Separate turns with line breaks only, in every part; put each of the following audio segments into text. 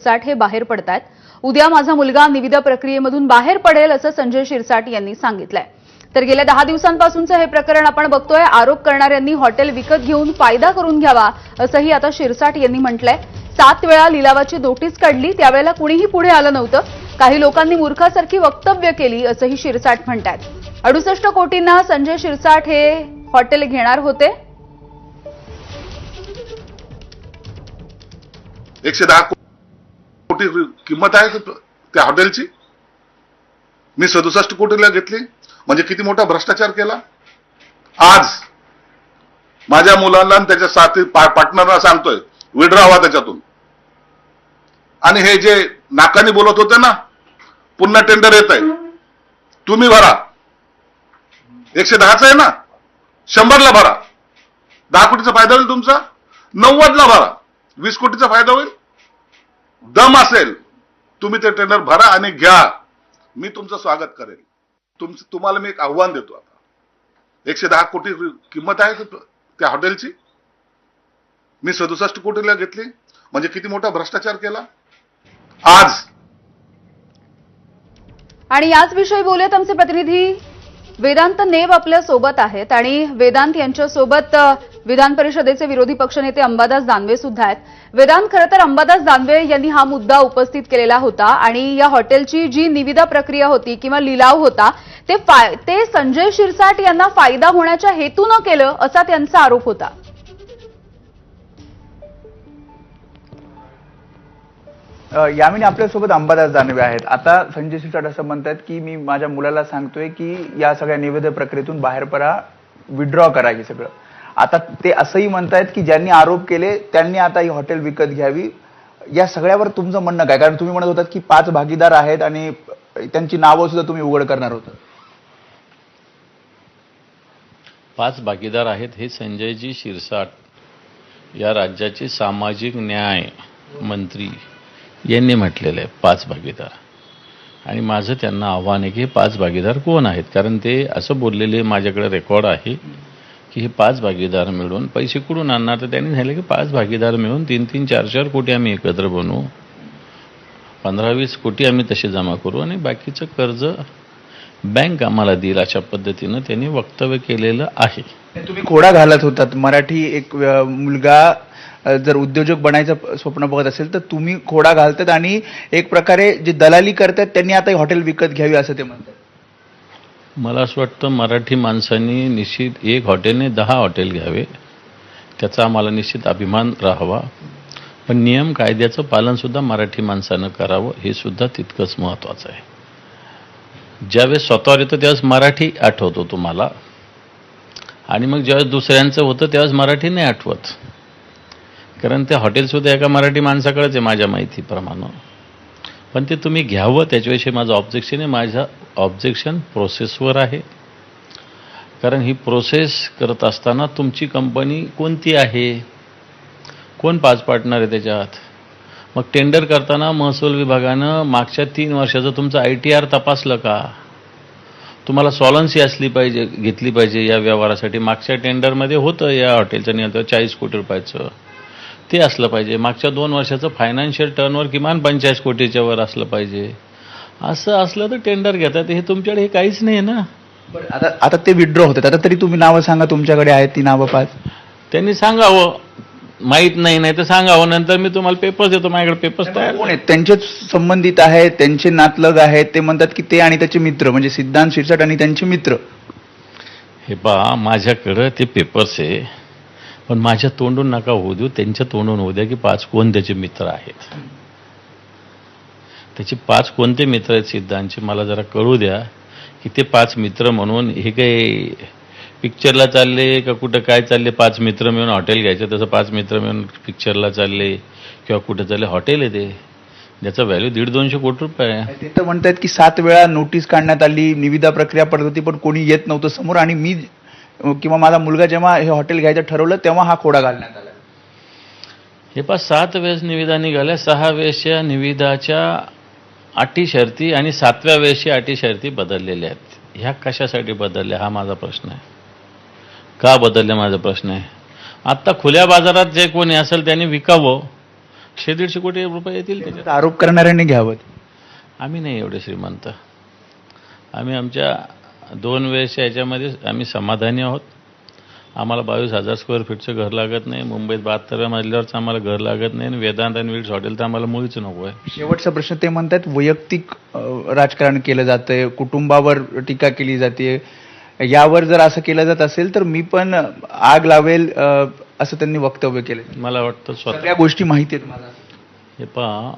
शिरसाट हे बाहेर पडतायत। उद्या माझा मुलगा निविदा प्रक्रियेमधून बाहेर पडेल असं संजय शिरसाट यांनी सांगितलंय। तर गेल्या 10 दिवसांपासूनचं हे प्रकरण आपण बघतोय। आरोप करणाऱ्यांनी हॉटेल विकत घेऊन फायदा करून घ्यावा असंही आता शिरसाट यांनी म्हटलंय। 7 वेळा लिलावाची नोटीस काढली, त्यावेळेला कुणीही पुढे आलं नव्हतं। काही लोकांनी मूर्खासारखी वक्तव्य केली असंही शिरसाट म्हणतात। 68 कोटींना संजय शिरसाट हे हॉटेल घेणार होते।
110 कोटी किंमत आहे त्या हॉटेलची। मी 67 कोटीला घेतली, म्हणजे किती मोठा भ्रष्टाचार केला। आज माझ्या मुलांना आणि त्याच्या साथी पार्टनरला सांगतोय विड्रॉ व्हा त्याच्यातून। आणि हे जे नाकानी बोलत होते ना, पुन्हा टेंडर येत आहे, तुम्ही भरा। 110चा आहे ना, 100ला भरा। 10 कोटीचा फायदा होईल तुमचा, 90ला भरा। 20 कोटीचा फायदा होईल। दम असेल तुम्ही ते टेंडर भरा आणि घ्या, मी तुमचं स्वागत करेल। तुम्हाला मी एक आव्हान देतो। आता 110 कोटी किंमत आहे त्या हॉटेलची। मी 67 कोटीला घेतली, म्हणजे किती मोठा भ्रष्टाचार केला। आज
आणि याच विषयी बोलत आमचे प्रतिनिधी वेदांत नेब आपल्या सोबत आहेत आणि वेदांत यांच्या सोबत विधान परिषदेचे विरोधी पक्षनेते अंबादास दानवे सुद्धा आहेत। वेदांत, खरं तर अंबादास दानवे यांनी हा मुद्दा उपस्थित केलेला होता आणि या हॉटेलची जी निविदा प्रक्रिया होती किंवा लिलाव होता ते संजय शिरसाट यांना फायदा होण्याच्या हेतूनं केलं असा त्यांचा आरोप होता।
यामिनी आपल्यासोबत अंबादास दानवे आहेत। आता संजय शिरसाट असं म्हणतात की मी माझ्या मुलाला सांगतोय की या सगळ्या निविदा प्रक्रियेतून बाहेर पडा, विड्रॉ करा हे सगळं। आता ते असंही म्हणतायत की ज्यांनी आरोप केले त्यांनी आता ही हॉटेल विकत घ्यावी। या सगळ्यावर तुमचं म्हणणं काय? कारण तुम्ही म्हणत होतात की 5 भागीदार आहेत आणि त्यांची नावं सुद्धा तुम्ही उघड करणार होता।
5 भागीदार आहेत हे संजयजी शिरसाट या राज्याचे सामाजिक न्याय मंत्री यांनी म्हटलेलं आहे 5 भागीदार। आणि माझं त्यांना आव्हान आहे की हे 5 भागीदार कोण आहेत, कारण ते असं बोललेले माझ्याकडे रेकॉर्ड आहे की हे 5 भागीदार मिळून पैसे कुठून आणणार। तर त्यांनी सांगितलं की 5 भागीदार मिळून 3-3, 4-4 कोटी आम्ही एकत्र बनवू, 15-20 कोटी आम्ही तसे जमा करू आणि बाकीचं कर्ज बँक आम्हाला देईल, अशा पद्धतीनं त्यांनी वक्तव्य केलेलं आहे।
तुम्ही खोडा घालत होतात, मराठी एक मुलगा जर उद्योजक बनायचं स्वप्न बघत असेल तर तुम्ही खोडा घालतात आणि एक प्रकारे जे दलाली करतात त्यांनी आता हॉटेल विकत घ्यावी असं ते म्हणतात।
मला असं वाटतं मराठी माणसांनी निश्चित एक हॉटेलने 10 हॉटेल घ्यावे, त्याचा आम्हाला निश्चित अभिमान राहावा। पण नियम कायद्याचं पालनसुद्धा मराठी माणसानं करावं, हे सुद्धा तितकंच महत्त्वाचं आहे। ज्यावेळेस स्वतःवर येतं त्यावेळेस मराठी आठवतो तुम्हाला, आणि मग ज्यावेळेस दुसऱ्यांचं होतं त्यावेळेस मराठी नाही आठवत, कारण ते हॉटेलसुद्धा एका मराठी माणसाकडेच आहे माझ्या माहितीप्रमाणे। पण ते तुम्ही घ्यावं त्याच्याविषयी माझं ऑब्जेक्शन आहे। माझं ऑब्जेक्शन प्रोसेसवर आहे, कारण ही प्रोसेस करत असताना तुमची कंपनी कोणती आहे, कोण 5 पार्टनर आहे त्याच्यात। मग टेंडर करताना महसूल विभागानं मागच्या 3 वर्षाचं तुमचं ITR तपासलं का? तुम्हाला सॉलन्सी असली पाहिजे, घेतली पाहिजे या व्यवहारासाठी। मागच्या टेंडरमध्ये होतं या हॉटेलचं नियंत्रण 40 कोटी रुपयाचं, ते असलं पाहिजे। मागच्या 2 वर्षाचं फायनान्शियल टर्नओव्हर किमान 45 कोटीच्या वर असलं पाहिजे। असं असलं तर टेंडर घेतात, हे तुमच्याकडे हे काहीच नाही ना।
आता ते विड्रॉ होतात, आता तरी तुम्ही नावं सांगा, तुमच्याकडे आहेत ती नावं 5।
त्यांनी सांगावं, माहीत नाही तर सांगावं, नंतर मी तुम्हाला पेपर्स देतो। माझ्याकडे पेपर्स तयार
कोण आहेत, त्यांचेच संबंधित आहेत, त्यांचे नातलग आहेत। ते म्हणतात की ते आणि त्याचे मित्र, म्हणजे सिद्धांत शिरसाट आणि त्यांचे मित्र।
हे पहा, माझ्याकडं ते पेपर्स आहे, पण माझ्या तोंडून नका होऊ देऊ, त्यांच्या तोंडून होऊ द्या की 5 कोण त्याचे मित्र आहेत। त्याचे 5 कोणते मित्र आहेत सिद्धांतचे मला जरा कळू द्या की ते 5 मित्र म्हणून हे काही पिक्चरला चालले का कुठं काय चालले। 5 मित्र मिळून हॉटेल घ्यायचं, तसं 5 मित्र मिळून पिक्चरला चालले किंवा कुठं चालले। हॉटेल आहे ते, ज्याचा व्हॅल्यू 150-200 कोटी रुपये आहे।
ते तर म्हणतात की 7 वेळा नोटीस काढण्यात आली, निविदा प्रक्रिया पडत होती, पण कोणी येत नव्हतं समोर, आणि मी किंवा माझा मुलगा जेव्हा हे हॉटेल घ्यायचं ठरवलं तेव्हा हा खोडा घालण्यात आला।
हे 7 वेळेस निविदा निघाल्या, 6 वेळेसच्या निविदाच्या अटी शर्ती आणि 7व्या वेळेसच्या अटी शर्ती बदललेल्या आहेत। ह्या कशासाठी बदलल्या हा माझा प्रश्न आहे। का बदलल्या माझा प्रश्न आहे। आत्ता खुल्या बाजारात जे कोणी असेल त्यांनी विकावं, 100-150 कोटी रुपये येतील त्याच्यात.
आरोप करणाऱ्यांनी घ्यावं.
आम्ही नाही एवढे श्रीमंत. आम्ही आमच्या 2 वेळेसच्या याच्यामध्ये आम्ही समाधानी आहोत. आम्हाला 22,000 स्क्वेअर फीटचं घर लागत नाही. मुंबईत 72व्या मजल्यावरचं आम्हाला घर लागत नाही. आणि वेदांत आणि विल्स हॉटेल तर आम्हाला मुळीच नको आहे.
शेवटचा प्रश्न ते म्हणतात वैयक्तिक राजकारण केलं जातंय, कुटुंबावर टीका केली जाते. यावर जर असं केलं जात असेल तर मी पण आग लावेल असं त्यांनी वक्तव्य केलं.
मला वाटतं
सगळ्या गोष्टी माहिती आहेत मला.
हे पहा,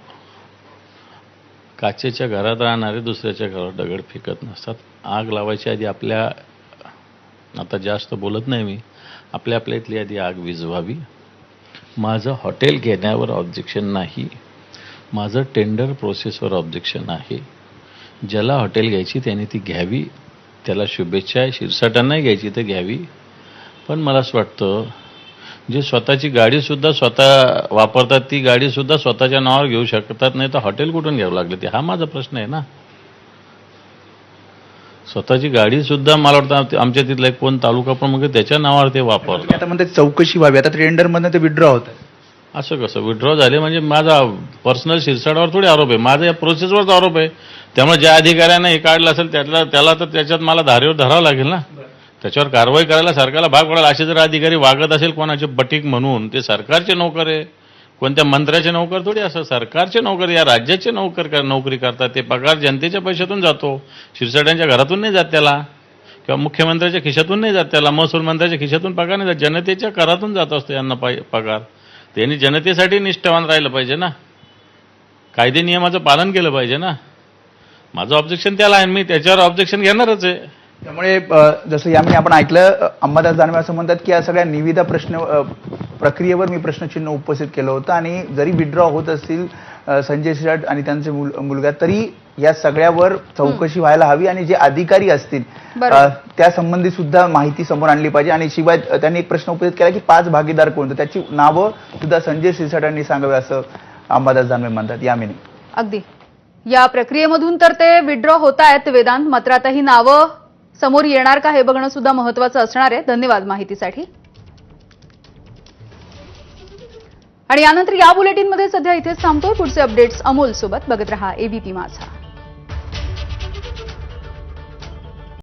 काचेच्या घरात राहणारे दुसऱ्याच्या घरात दगड फेकत नसतात. आग लावायच्या आधी आपल्या, आता जास्त बोलत नाही मी, आपल्या इथली आधी आग विझवावी. माझं हॉटेल घेण्यावर ऑब्जेक्शन नाही, माझं टेंडर प्रोसेसवर ऑब्जेक्शन आहे. ज्याला हॉटेल घ्यायची त्याने ती घ्यावी, त्याला शुभेच्छा आहे. शिरसाटांनाही घ्यायची तर घ्यावी. पण मला असं वाटतं जे स्वतःची गाडीसुद्धा स्वतः वापरतात ती गाडीसुद्धा स्वतःच्या नावावर घेऊ शकतात नाही तर हॉटेल कुठून घ्यावं लागलं ते, हा माझा प्रश्न आहे ना. स्वतःची गाडीसुद्धा मला वाटतं आमच्या तिथला एक कोण तालुका प्रमुख आहे त्याच्या नावावर ते वापरतात.
आता म्हणतात चौकशी व्हावी. आता टेंडरमधनं ते विड्रॉ होतात.
असं कसं विड्रॉ झाले म्हणजे माझा पर्सनल शिरसाटावर थोडी आरोप आहे, माझा या प्रोसेसवरच आरोप आहे. त्यामुळे ज्या अधिकाऱ्यानं हे काढलं असेल त्याला तर त्याच्यात मला धारेवर धरावं लागेल ना. त्याच्यावर कारवाई करायला सरकारला भाग पडायला. असे जर अधिकारी वागत असेल कोणाचे बटीक म्हणून, ते सरकारचे नोकर आहे, कोणत्या मंत्र्याचे नोकर थोडी. असं सरकारचे नोकर, या राज्याचे नोकरी करतात. ते पगार जनतेच्या पैशातून जातो, शिरसाट्यांच्या घरातून नाही जात त्याला, किंवा मुख्यमंत्र्याच्या खिशातून नाही जात त्याला, महसूल मंत्र्याच्या खिशातून पगार नाही जात, जनतेच्या करातून जात असतो यांना पगार. त्यांनी जनतेसाठी निष्ठावान राहिलं पाहिजे ना, कायदे नियमाचं पालन केलं पाहिजे ना. माझं ऑब्जेक्शन त्याला आहे, मी त्याच्यावर ऑब्जेक्शन घेणारच आहे.
त्यामुळे जसं यामध्ये आपण ऐकलं, अंबादास दानवे असं म्हणतात की या सगळ्या निविदा प्रक्रियेवर मी प्रश्नचिन्ह उपस्थित केलं होतं आणि जरी विड्रॉ होत असतील संजय शिरसाट आणि त्यांचे मुलगा, तरी या सगळ्यावर चौकशी व्हायला हवी आणि जे अधिकारी असतील त्या संबंधी सुद्धा माहिती समोर आणली पाहिजे. आणि शिवाय त्यांनी एक प्रश्न उपस्थित केला की 5 भागीदार कोण, तर त्याची नावं सुद्धा संजय शिरसाटांनी सांगावी असं अंबादास दानवे म्हणतात. यामिनी,
अगदी या प्रक्रियेमधून तर ते विड्रॉ होत आहेत वेदांत, मात्र आता ही नावं समोर येणार का हे बघणं सुद्धा महत्त्वाचं असणार आहे. धन्यवाद माहितीसाठी. आणि यानंतर या बुलेटिनमध्ये सध्या इथेच थांबतोय. पुढचे अपडेट्स अमोल सोबत बघत रहा एबीपी माझा.